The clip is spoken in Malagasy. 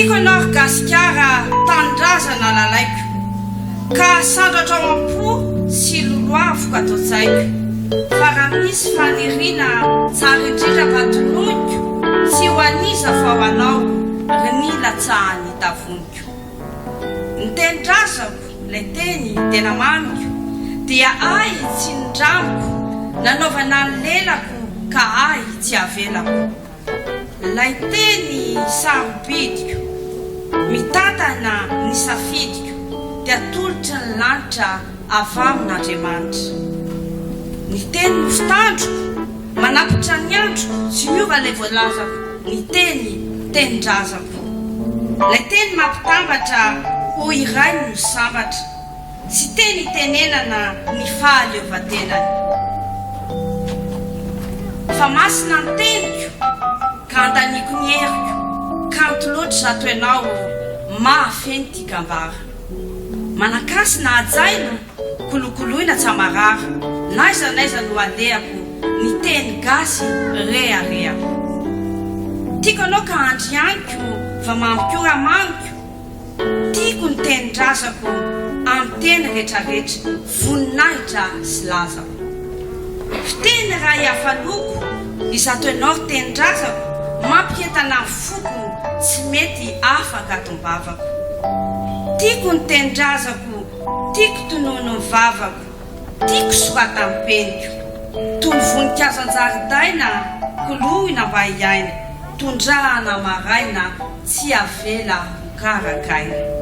Tiako anao gasikara tandrazana lalaiko, ka sandratra ao am-po sy loloavoko ato tsaiko. Fa raha misy faniriana tsara indrindra vatoloiko, tsy ho aniza fa ho anao ry ny latsahany tavoniko. Ny tendrazako lay teny tena mamiko, dia ahy tsy nindramiko, nanaovana ny lelako ka ahy tsy avelako. Lay teny sarobidiko, mitantana ny safidiko, dia tolotry ny lanitra avy amin'Andriamanitra. Ny teny nofitandroko, manapitra ny androko, tsy miova lay voalazako, ny teny tenindrazako. Lay teny mampitambatra ho iray no sambatra, sy teny tenenana ny fahaleovantenany. Fa masina ny teniko, ka andaniko ny heriko, kanto loatra zato ianao mahafeny ty kambara. Manakasy na ajaino, kolokoloina tsamarara, naiza no alehako, ny teny gasy reharehako. Tiako anao ka andrianiko, fa mamiko ramamiko, tiako ny tenindrazako, amin'ny teny rehetrarehetra, voninahitra sy lazako. Fiteny raha iafaloko, izato ianao tenindrazako, mampientana ny foko, tsy mety afaka atombavako. Tiako ny tenindrazako, tiako tonono ny vavako, tiako sorata ny peniko, toy ny voninkazo an-jaridaina, kolohina mba hiaina, tondrahana maraina, tsy avela ho karakaina.